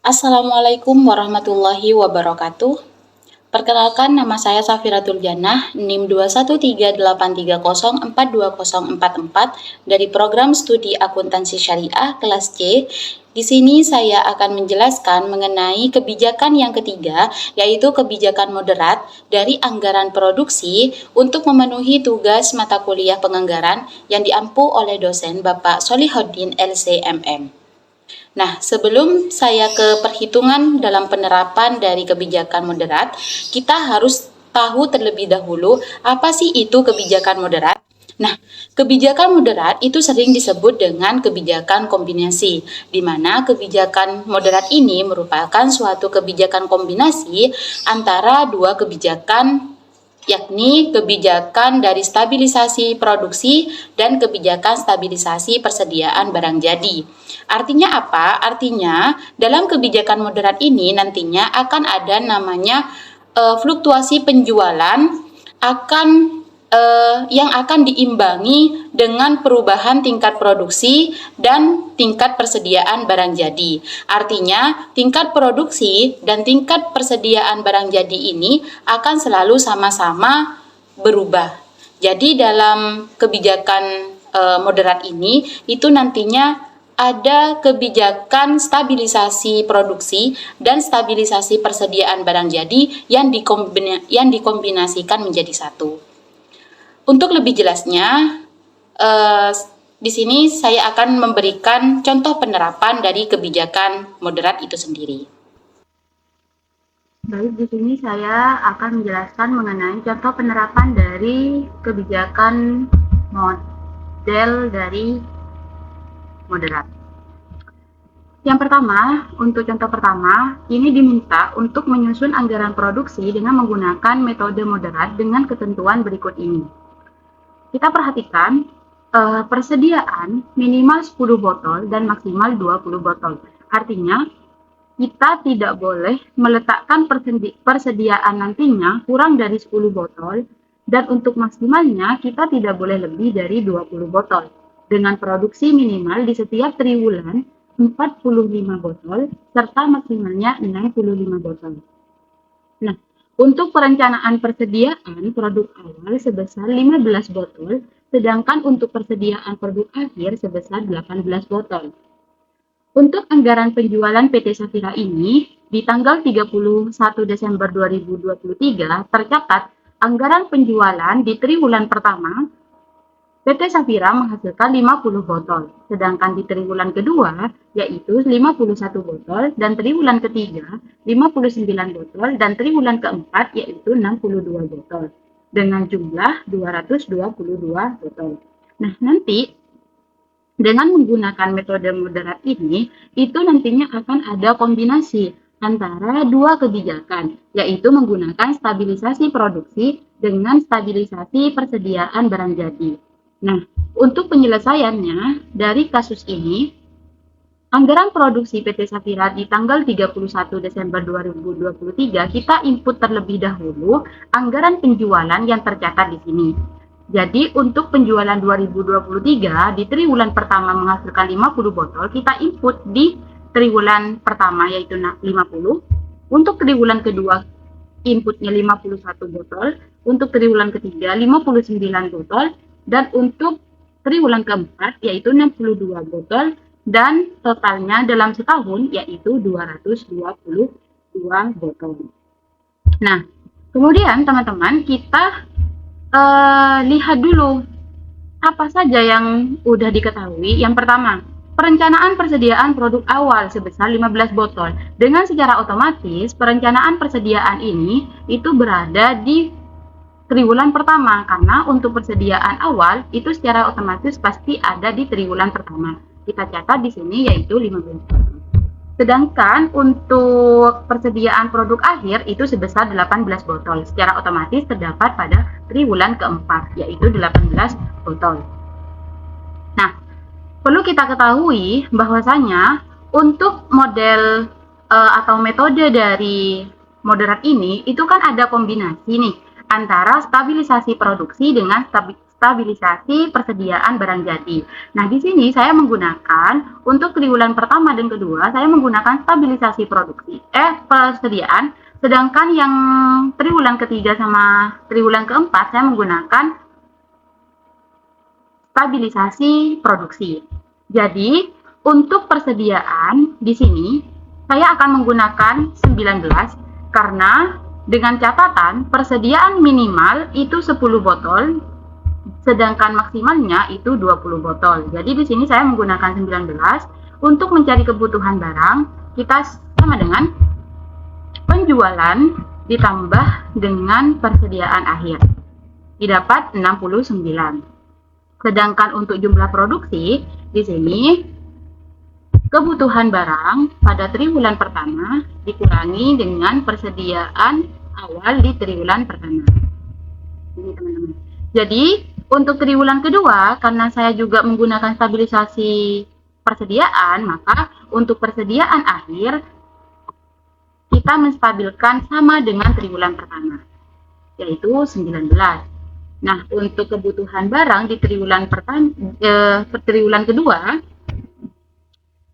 Assalamualaikum warahmatullahi wabarakatuh. Perkenalkan, nama saya Safiratul Jannah, NIM 21383042044 dari Program Studi Akuntansi Syariah kelas C. Di sini saya akan menjelaskan mengenai kebijakan yang ketiga, yaitu kebijakan moderat dari anggaran produksi untuk memenuhi tugas mata kuliah penganggaran yang diampu oleh dosen Bapak Solihuddin LCMM. Nah, sebelum saya ke perhitungan dalam penerapan dari kebijakan moderat, kita harus tahu terlebih dahulu apa sih itu kebijakan moderat. Nah, kebijakan moderat itu sering disebut dengan kebijakan kombinasi, di mana kebijakan moderat ini merupakan suatu kebijakan kombinasi antara dua kebijakan, yakni kebijakan dari stabilisasi produksi dan kebijakan stabilisasi persediaan barang jadi. Artinya apa? Artinya dalam kebijakan moderat ini nantinya akan ada namanya fluktuasi penjualan yang akan diimbangi dengan perubahan tingkat produksi dan tingkat persediaan barang jadi. Artinya, tingkat produksi dan tingkat persediaan barang jadi ini akan selalu sama-sama berubah. Jadi dalam kebijakan moderat ini itu nantinya ada kebijakan stabilisasi produksi dan stabilisasi persediaan barang jadi yang dikombinasikan menjadi satu. Untuk lebih jelasnya, di sini saya akan memberikan contoh penerapan dari kebijakan moderat itu sendiri. Baik, di sini saya akan menjelaskan mengenai contoh penerapan dari kebijakan model dari moderat. Yang pertama, untuk contoh pertama, ini diminta untuk menyusun anggaran produksi dengan menggunakan metode moderat dengan ketentuan berikut ini. Kita perhatikan persediaan minimal 10 botol dan maksimal 20 botol. Artinya, kita tidak boleh meletakkan persediaan nantinya kurang dari 10 botol dan untuk maksimalnya kita tidak boleh lebih dari 20 botol dengan produksi minimal di setiap triwulan 45 botol serta maksimalnya 65 botol. Nah, untuk perencanaan persediaan produk awal sebesar 15 botol, sedangkan untuk persediaan produk akhir sebesar 18 botol. Untuk anggaran penjualan PT Safira ini, di tanggal 31 Desember 2023 tercatat anggaran penjualan di triwulan pertama PT Safira menghasilkan 50 botol, sedangkan di triwulan kedua yaitu 51 botol dan triwulan ketiga 59 botol dan triwulan keempat yaitu 62 botol dengan jumlah 222 botol. Nah, nanti dengan menggunakan metode moderat ini, itu nantinya akan ada kombinasi antara dua kebijakan, yaitu menggunakan stabilisasi produksi dengan stabilisasi persediaan barang jadi. Nah, untuk penyelesaiannya dari kasus ini, anggaran produksi PT Safira di tanggal 31 Desember 2023 kita input terlebih dahulu anggaran penjualan yang tercatat di sini. Jadi untuk penjualan 2023 di triwulan pertama menghasilkan 50 botol, kita input di triwulan pertama yaitu 50. Untuk triwulan kedua inputnya 51 botol, untuk triwulan ketiga 59 botol, dan untuk triwulan keempat yaitu 62 botol dan totalnya dalam setahun yaitu 222 botol. Nah, kemudian teman-teman kita lihat dulu apa saja yang udah diketahui. Yang pertama, perencanaan persediaan produk awal sebesar 15 botol. Dengan secara otomatis perencanaan persediaan ini itu berada di triwulan pertama karena untuk persediaan awal itu secara otomatis pasti ada di triwulan pertama. Kita catat di sini yaitu 15 botol. Sedangkan untuk persediaan produk akhir itu sebesar 18 botol. Secara otomatis terdapat pada triwulan keempat yaitu 18 botol. Nah, perlu kita ketahui bahwasanya untuk model atau metode dari moderat ini itu kan ada kombinasi nih antara stabilisasi produksi dengan stabilisasi persediaan barang jadi. Nah, di sini saya menggunakan untuk triwulan pertama dan kedua, saya menggunakan stabilisasi persediaan, sedangkan yang triwulan ketiga sama triwulan keempat saya menggunakan stabilisasi produksi. Jadi, untuk persediaan di sini saya akan menggunakan 19 karena dengan catatan persediaan minimal itu 10 botol sedangkan maksimalnya itu 20 botol. Jadi di sini saya menggunakan 19 untuk mencari kebutuhan barang. Kita sama dengan penjualan ditambah dengan persediaan akhir. Didapat 69. Sedangkan untuk jumlah produksi di sini kebutuhan barang pada triwulan pertama dikurangi dengan persediaan awal di triwulan pertama. Ini teman-teman. Jadi untuk triwulan kedua, karena saya juga menggunakan stabilisasi persediaan, maka untuk persediaan akhir kita menstabilkan sama dengan triwulan pertama, yaitu 19. Nah, untuk kebutuhan barang di triwulan kedua,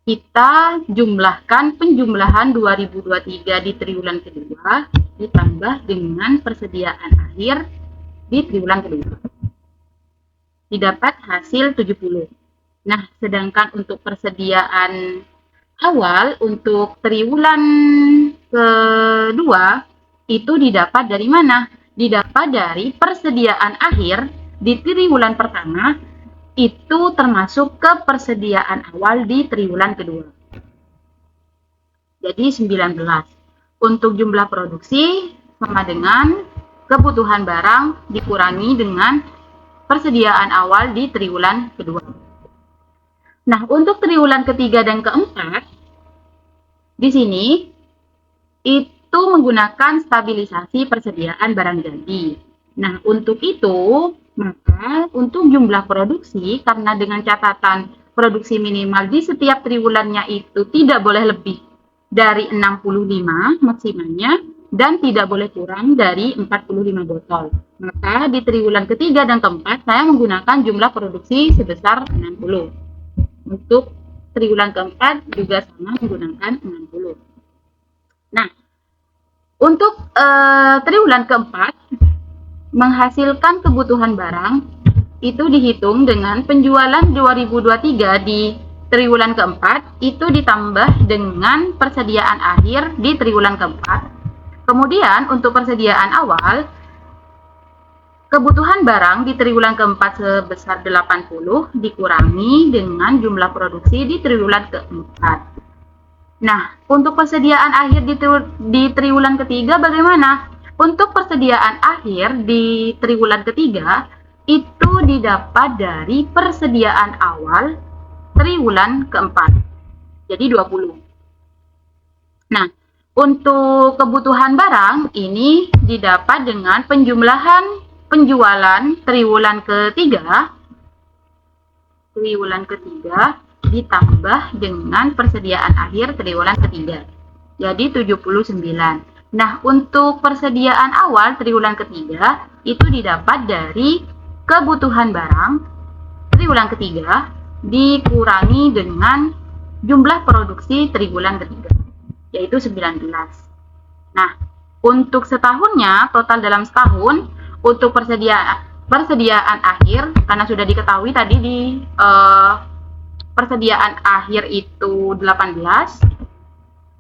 kita jumlahkan penjumlahan 2023 di triwulan kedua ditambah dengan persediaan akhir di triwulan kedua. Didapat hasil 70. Nah, sedangkan untuk persediaan awal untuk triwulan kedua itu didapat dari mana? Didapat dari persediaan akhir di triwulan pertama itu termasuk ke persediaan awal di triwulan kedua. Jadi 19. Untuk jumlah produksi sama dengan kebutuhan barang dikurangi dengan persediaan awal di triwulan kedua. Nah, untuk triwulan ketiga dan keempat, di sini itu menggunakan stabilisasi persediaan barang jadi. Nah, untuk itu, maka untuk jumlah produksi, karena dengan catatan produksi minimal di setiap triwulannya itu tidak boleh lebih dari 65 maksimalnya, dan tidak boleh kurang dari 45 botol. Maka di triwulan ketiga dan keempat saya menggunakan jumlah produksi sebesar 60. Untuk triwulan keempat juga sama menggunakan 60. Nah, untuk triwulan keempat menghasilkan kebutuhan barang itu dihitung dengan penjualan 2023 di triwulan keempat itu ditambah dengan persediaan akhir di triwulan keempat. Kemudian untuk persediaan awal, kebutuhan barang di triwulan keempat sebesar 80 dikurangi dengan jumlah produksi di triwulan keempat. Nah, untuk persediaan akhir di triwulan ketiga bagaimana? Untuk persediaan akhir di triwulan ketiga itu didapat dari persediaan awal triwulan keempat. Jadi 20. Nah, untuk kebutuhan barang ini didapat dengan penjualan triwulan ketiga ditambah dengan persediaan akhir triwulan ketiga. Jadi 79. Nah, untuk persediaan awal triwulan ketiga itu didapat dari kebutuhan barang triwulan ketiga dikurangi dengan jumlah produksi triwulan ketiga, yaitu 19. Nah, untuk setahunnya, total dalam setahun, untuk persediaan akhir, karena sudah diketahui tadi di persediaan akhir itu 18,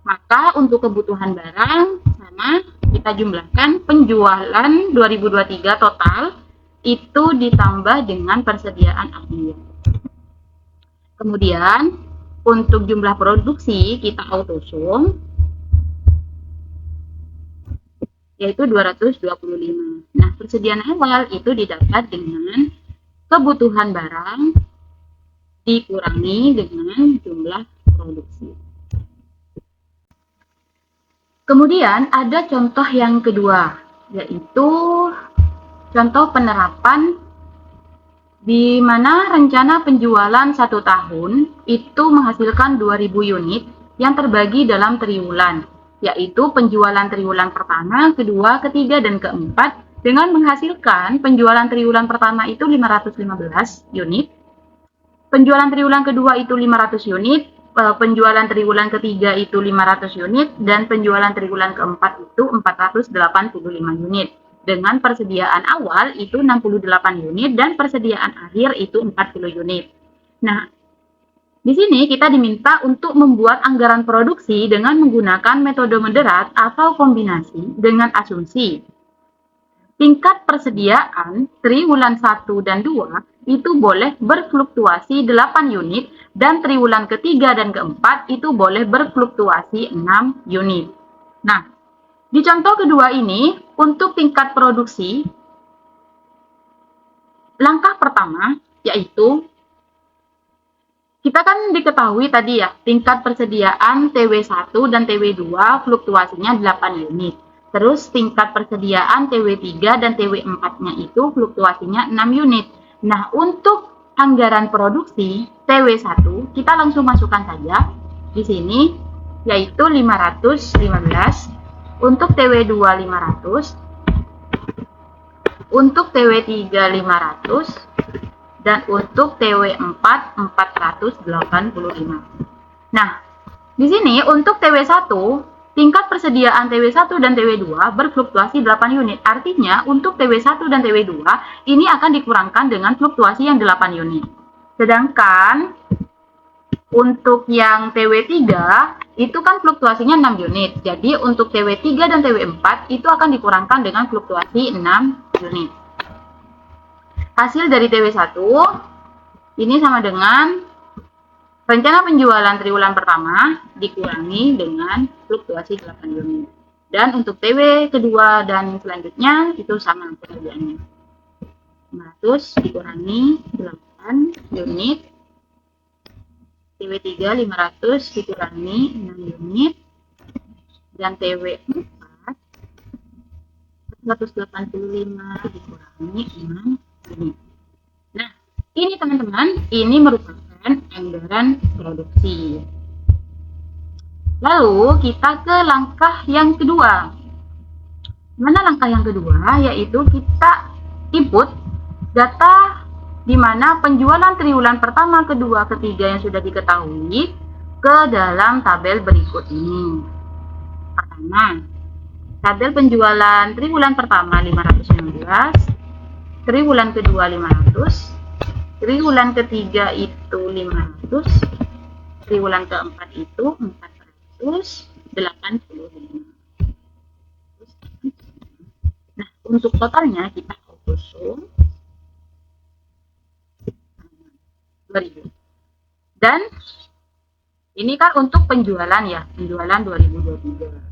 maka untuk kebutuhan barang sama kita jumlahkan penjualan 2023 total itu ditambah dengan persediaan akhir. Kemudian untuk jumlah produksi kita autosum, yaitu 225. Nah, persediaan awal itu didapat dengan kebutuhan barang dikurangi dengan jumlah produksi. Kemudian ada contoh yang kedua, yaitu contoh penerapan di mana rencana penjualan 1 tahun itu menghasilkan 2000 unit yang terbagi dalam triwulan, yaitu penjualan triwulan pertama, kedua, ketiga, dan keempat dengan menghasilkan penjualan triwulan pertama itu 515 unit, penjualan triwulan kedua itu 500 unit, penjualan triwulan ketiga itu 500 unit, dan penjualan triwulan keempat itu 485 unit. Dengan persediaan awal itu 68 unit dan persediaan akhir itu 40 unit. Nah, di sini kita diminta untuk membuat anggaran produksi dengan menggunakan metode moderat atau kombinasi dengan asumsi tingkat persediaan triwulan 1 dan 2 itu boleh berfluktuasi 8 unit dan triwulan ketiga dan keempat itu boleh berfluktuasi 6 unit. Nah, di contoh kedua ini untuk tingkat produksi, langkah pertama yaitu kita kan diketahui tadi ya, tingkat persediaan TW1 dan TW2 fluktuasinya 8 unit. Terus tingkat persediaan TW3 dan TW4-nya itu fluktuasinya 6 unit. Nah, untuk anggaran produksi TW1 kita langsung masukkan saja di sini yaitu 515, untuk TW2 500, untuk TW3 500, dan untuk TW4 485. Nah, di sini untuk TW1 tingkat persediaan TW1 dan TW2 berfluktuasi 8 unit. Artinya untuk TW1 dan TW2 ini akan dikurangkan dengan fluktuasi yang 8 unit. Sedangkan untuk yang TW3 itu kan fluktuasinya 6 unit. Jadi untuk TW3 dan TW4 itu akan dikurangkan dengan fluktuasi 6 unit. Hasil dari TW1 ini sama dengan rencana penjualan triwulan pertama dikurangi dengan fluktuasi 8 unit. Dan untuk TW kedua dan selanjutnya itu sama pekerjaannya. 500 dikurangi 8 unit. TW3 500 dikurangi 6 unit. Dan TW4 185 dikurangi 6 unit. Nah, ini teman-teman, ini merupakan anggaran produksi. Lalu kita ke langkah yang kedua. Mana langkah yang kedua? Yaitu kita input data di mana penjualan triwulan pertama, kedua, ketiga yang sudah diketahui ke dalam tabel berikut ini. Pertama, tabel penjualan triwulan pertama 519, triwulan kedua 500, triwulan ketiga itu 500, triwulan keempat itu 485. Nah, untuk totalnya kita usung 2000. Dan ini kan untuk penjualan ya, penjualan 2023.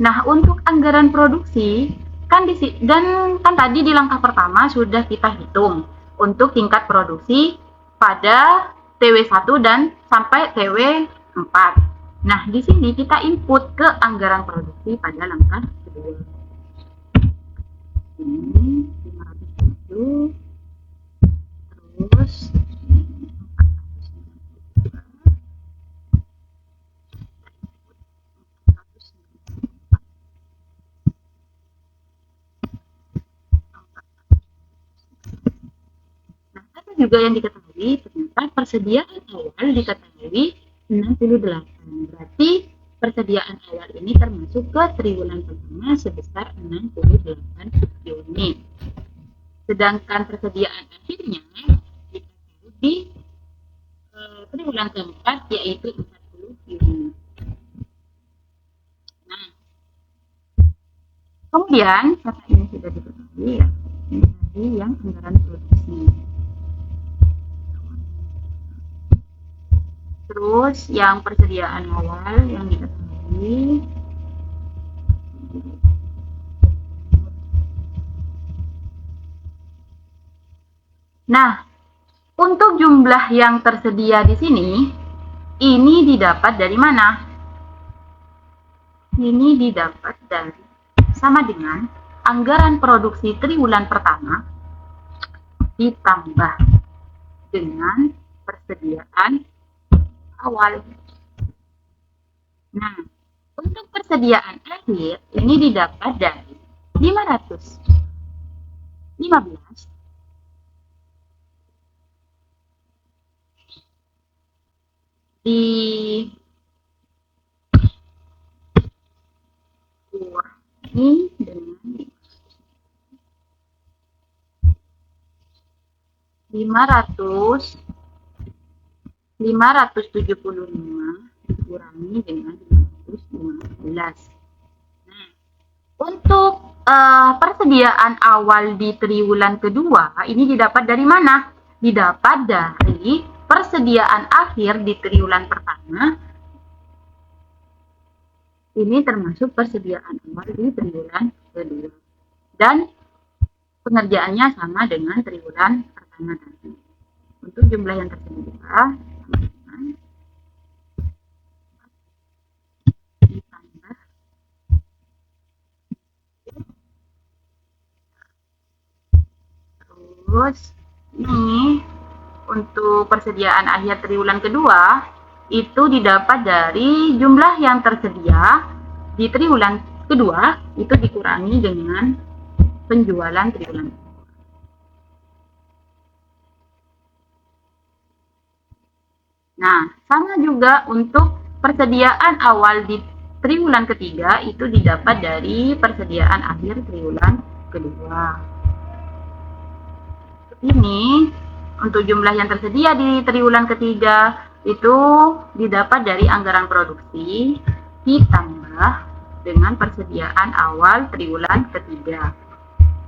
Nah, untuk anggaran produksi kan tadi di langkah pertama sudah kita hitung untuk tingkat produksi pada TW1 dan sampai TW4. Nah, di sini kita input ke anggaran produksi pada langkah kedua. Ini 507, terus juga yang diketahui ternyata persediaan awal diketahui 68. Berarti persediaan awal ini termasuk ke triwulan pertama sebesar 68 unit. Sedangkan persediaan akhirnya diketahui di triwulan keempat yaitu 40 unit. Nah, kemudian kata ini sudah diketahui ya, ini tadi yang anggaran produksi. Terus yang persediaan awal yang diketahui Nah, untuk jumlah yang tersedia di sini, ini didapat dari mana? Ini didapat dari sama dengan anggaran produksi triwulan pertama ditambah dengan persediaan awal. Nah, untuk persediaan akhir ini didapat dari 515 dikurangi dengan 575 dikurangi dengan 515. Nah, untuk persediaan awal di triwulan kedua ini didapat dari mana? Didapat dari persediaan akhir di triwulan pertama. Ini termasuk persediaan awal di triwulan kedua. Dan pengerjaannya sama dengan triwulan pertama tadi. Untuk jumlah yang tersedia ditambah terus ini untuk persediaan akhir triwulan kedua itu didapat dari jumlah yang tersedia di triwulan kedua itu dikurangi dengan penjualan triwulan. Nah, sama juga untuk persediaan awal di triwulan ketiga itu didapat dari persediaan akhir triwulan kedua. Ini untuk jumlah yang tersedia di triwulan ketiga itu didapat dari anggaran produksi ditambah dengan persediaan awal triwulan ketiga.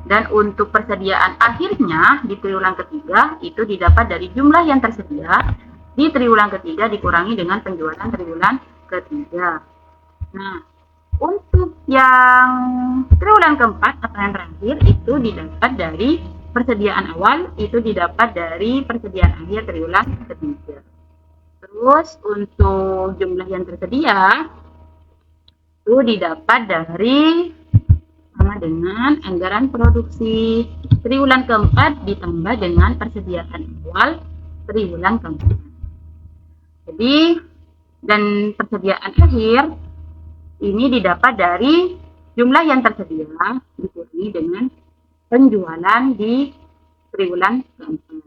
Dan untuk persediaan akhirnya di triwulan ketiga itu didapat dari jumlah yang tersedia di triwulan ketiga dikurangi dengan penjualan triwulan ketiga. Nah, untuk yang triwulan keempat atau yang terakhir itu didapat dari persediaan awal itu didapat dari persediaan akhir triwulan ketiga. Terus untuk jumlah yang tersedia itu didapat dari sama dengan anggaran produksi triwulan keempat ditambah dengan persediaan awal triwulan keempat. Jadi, dan persediaan akhir ini didapat dari jumlah yang tersedia dikurangi dengan penjualan di triwulan keempat.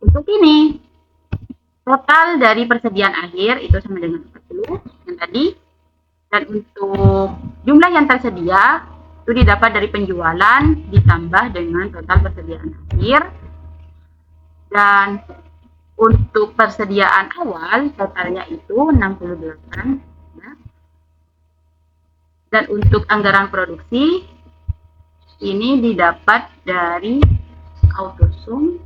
Untuk ini, total dari persediaan akhir itu sama dengan 40 yang tadi. Dan untuk jumlah yang tersedia itu didapat dari penjualan ditambah dengan total persediaan akhir. Dan untuk persediaan awal totalnya itu 68 ya. Dan untuk anggaran produksi ini didapat dari autosum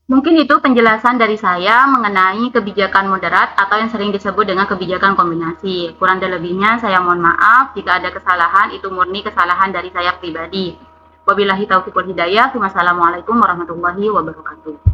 Mungkin itu penjelasan dari saya mengenai kebijakan moderat atau yang sering disebut dengan kebijakan kombinasi. Kurang dan lebihnya saya mohon maaf jika ada kesalahan, itu murni kesalahan dari saya pribadi. Wabillahi taufiq wal hidayah. Wassalamualaikum warahmatullahi wabarakatuh.